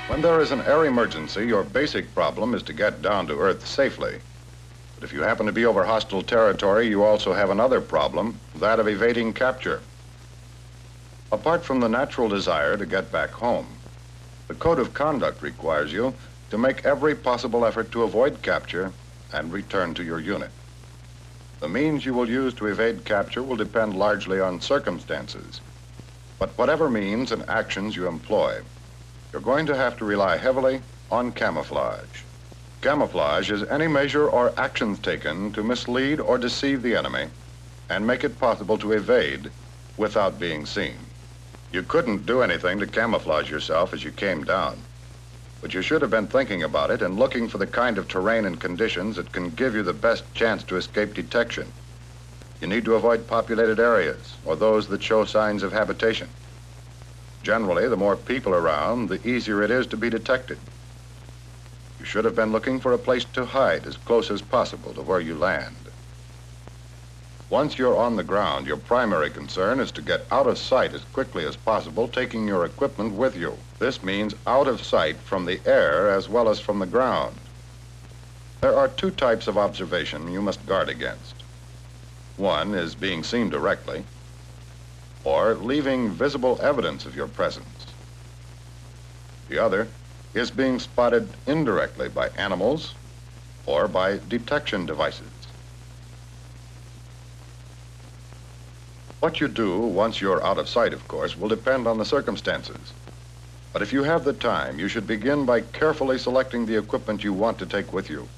When there is an air emergency, your basic problem is to get down to Earth safely. But if you happen to be over hostile territory, you also have another problem, that of evading capture. Apart from the natural desire to get back home, the code of conduct requires you to make every possible effort to avoid capture and return to your unit. The means you will use to evade capture will depend largely on circumstances. But whatever means and actions you employ, you're going to have to rely heavily on camouflage. Camouflage is any measure or actions taken to mislead or deceive the enemy and make it possible to evade without being seen. You couldn't do anything to camouflage yourself as you came down, but you should have been thinking about it and looking for the kind of terrain and conditions that can give you the best chance to escape detection. You need to avoid populated areas or those that show signs of habitation. Generally, the more people around, the easier it is to be detected. You should have been looking for a place to hide as close as possible to where you land. Once you're on the ground, your primary concern is to get out of sight as quickly as possible, taking your equipment with you. This means out of sight from the air as well as from the ground. There are two types of observation you must guard against. One is being seen directly, or leaving visible evidence of your presence. The other is being spotted indirectly by animals or by detection devices. What you do once you're out of sight, of course, will depend on the circumstances. But if you have the time, you should begin by carefully selecting the equipment you want to take with you.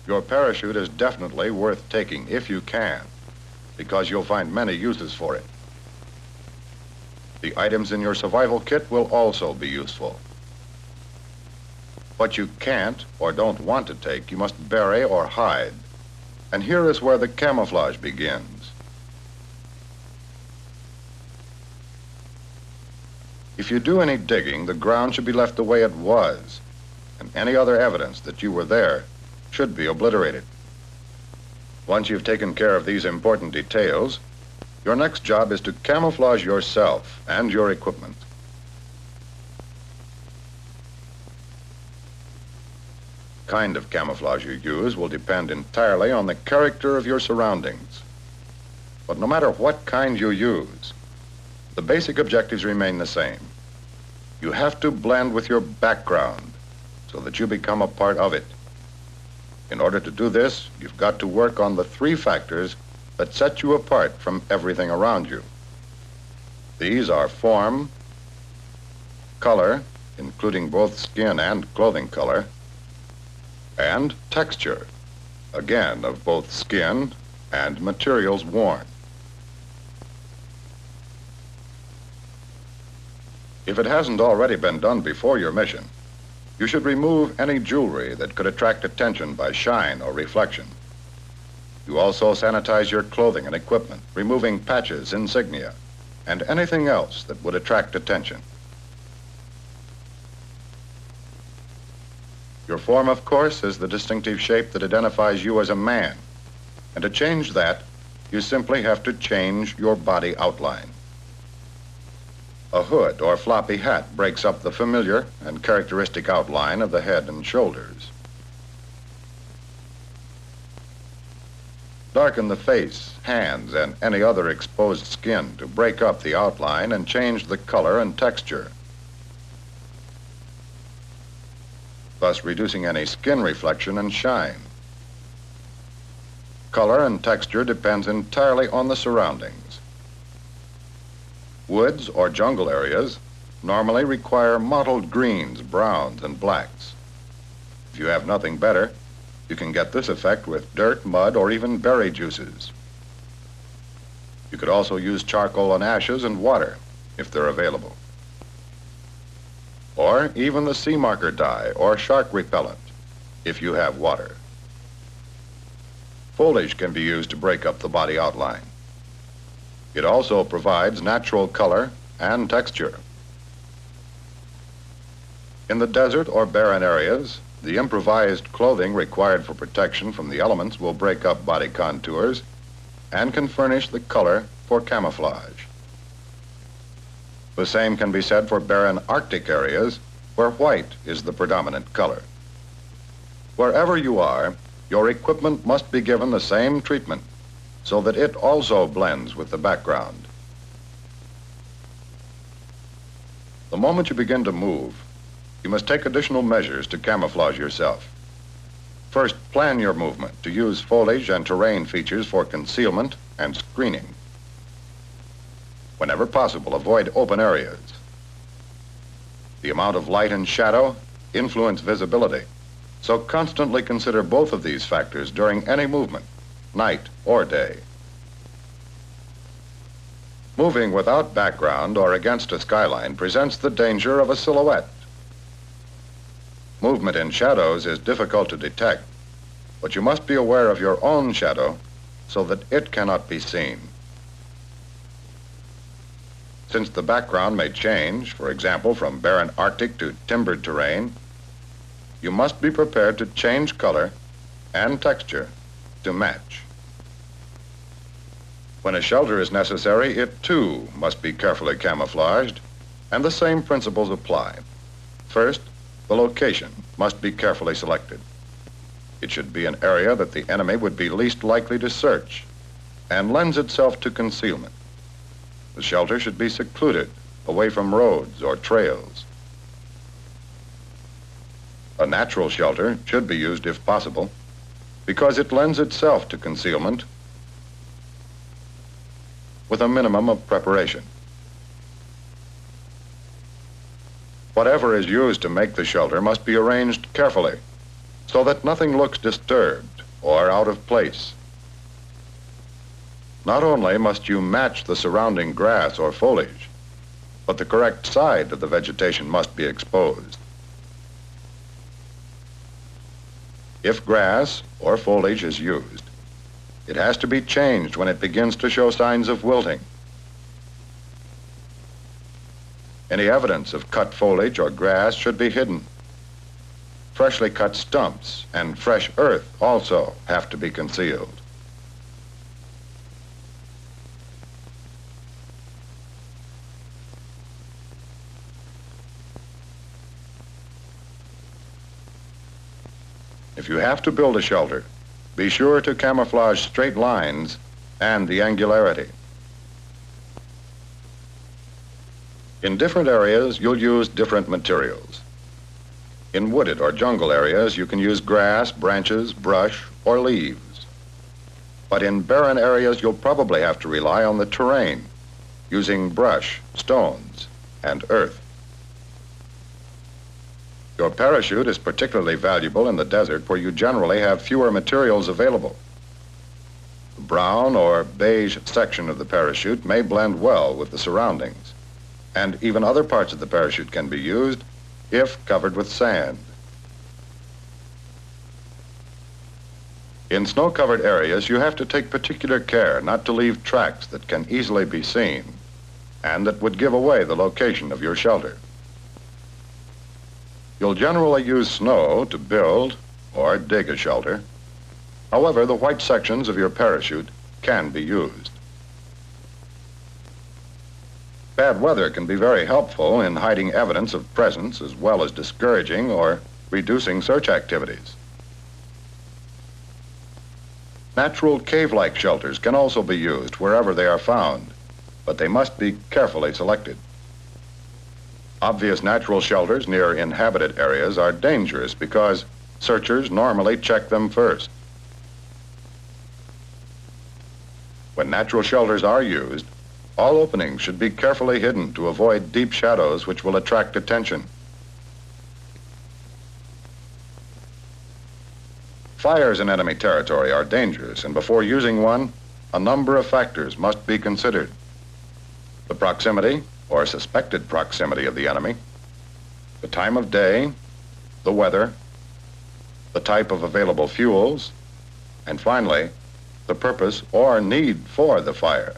Your parachute is definitely worth taking if you can, because you'll find many uses for it. The items in your survival kit will also be useful. What you can't or don't want to take, you must bury or hide. And here is where the camouflage begins. If you do any digging, the ground should be left the way it was, and any other evidence that you were there should be obliterated. Once you've taken care of these important details, your next job is to camouflage yourself and your equipment. The kind of camouflage you use will depend entirely on the character of your surroundings. But no matter what kind you use, the basic objectives remain the same. You have to blend with your background so that you become a part of it. In order to do this, you've got to work on the three factors that set you apart from everything around you. These are form, color, including both skin and clothing color, and texture, again of both skin and materials worn. If it hasn't already been done before your mission, you should remove any jewelry that could attract attention by shine or reflection. You also sanitize your clothing and equipment, removing patches, insignia, and anything else that would attract attention. Your form, of course, is the distinctive shape that identifies you as a man. And to change that, you simply have to change your body outline. A hood or floppy hat breaks up the familiar and characteristic outline of the head and shoulders. Darken the face, hands, and any other exposed skin to break up the outline and change the color and texture, thus reducing any skin reflection and shine. Color and texture depends entirely on the surroundings. Woods or jungle areas normally require mottled greens, browns, and blacks. If you have nothing better, you can get this effect with dirt, mud, or even berry juices. You could also use charcoal and ashes and water, if they're available. Or even the sea marker dye or shark repellent, if you have water. Foliage can be used to break up the body outline. It also provides natural color and texture. In the desert or barren areas, the improvised clothing required for protection from the elements will break up body contours and can furnish the color for camouflage. The same can be said for barren Arctic areas where white is the predominant color. Wherever you are, your equipment must be given the same treatment so that it also blends with the background. The moment you begin to move, you must take additional measures to camouflage yourself. First, plan your movement to use foliage and terrain features for concealment and screening. Whenever possible, avoid open areas. The amount of light and shadow influence visibility, so constantly consider both of these factors during any movement, night or day. Moving without background or against a skyline presents the danger of a silhouette. Movement in shadows is difficult to detect, but you must be aware of your own shadow so that it cannot be seen. Since the background may change, for example, from barren Arctic to timbered terrain, you must be prepared to change color and texture to match. When a shelter is necessary, it too must be carefully camouflaged, and the same principles apply. First, the location must be carefully selected. It should be an area that the enemy would be least likely to search and lends itself to concealment. The shelter should be secluded, away from roads or trails. A natural shelter should be used if possible, because it lends itself to concealment with a minimum of preparation. Whatever is used to make the shelter must be arranged carefully so that nothing looks disturbed or out of place. Not only must you match the surrounding grass or foliage, but the correct side of the vegetation must be exposed. If grass or foliage is used, it has to be changed when it begins to show signs of wilting. Any evidence of cut foliage or grass should be hidden. Freshly cut stumps and fresh earth also have to be concealed. If you have to build a shelter, be sure to camouflage straight lines and the angularity. In different areas, you'll use different materials. In wooded or jungle areas, you can use grass, branches, brush, or leaves. But in barren areas, you'll probably have to rely on the terrain, using brush, stones, and earth. Your parachute is particularly valuable in the desert where you generally have fewer materials available. The brown or beige section of the parachute may blend well with the surroundings, and even other parts of the parachute can be used if covered with sand. In snow-covered areas, you have to take particular care not to leave tracks that can easily be seen and that would give away the location of your shelter. You'll generally use snow to build or dig a shelter. However, the white sections of your parachute can be used. Bad weather can be very helpful in hiding evidence of presence as well as discouraging or reducing search activities. Natural cave-like shelters can also be used wherever they are found, but they must be carefully selected. Obvious natural shelters near inhabited areas are dangerous because searchers normally check them first. When natural shelters are used, all openings should be carefully hidden to avoid deep shadows which will attract attention. Fires in enemy territory are dangerous, and before using one, a number of factors must be considered. The proximity or suspected proximity of the enemy, the time of day, the weather, the type of available fuels, and finally, the purpose or need for the fire.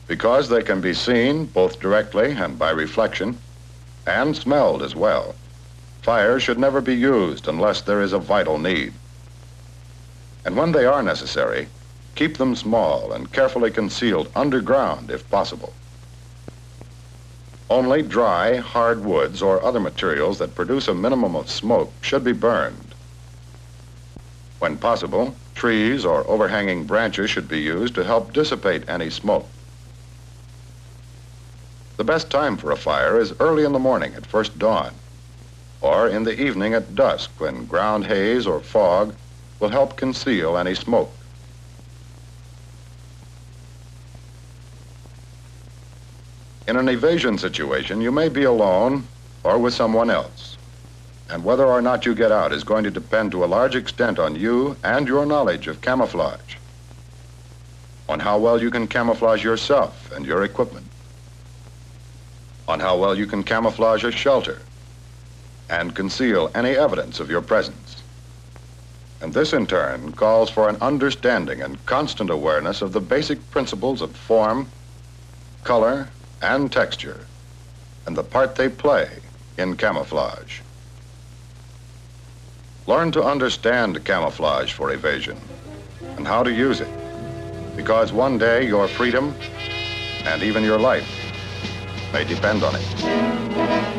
Because they can be seen both directly and by reflection, and smelled as well, fire should never be used unless there is a vital need. And when they are necessary, keep them small and carefully concealed underground if possible. Only dry, hard woods or other materials that produce a minimum of smoke should be burned. When possible, trees or overhanging branches should be used to help dissipate any smoke. The best time for a fire is early in the morning at first dawn, or in the evening at dusk when ground haze or fog will help conceal any smoke. In an evasion situation, you may be alone or with someone else, and whether or not you get out is going to depend to a large extent on you and your knowledge of camouflage, on how well you can camouflage yourself and your equipment, on how well you can camouflage a shelter and conceal any evidence of your presence. And this, in turn, calls for an understanding and constant awareness of the basic principles of form, color, and texture, and the part they play in camouflage. Learn to understand camouflage for evasion and how to use it, because one day your freedom and even your life may depend on it.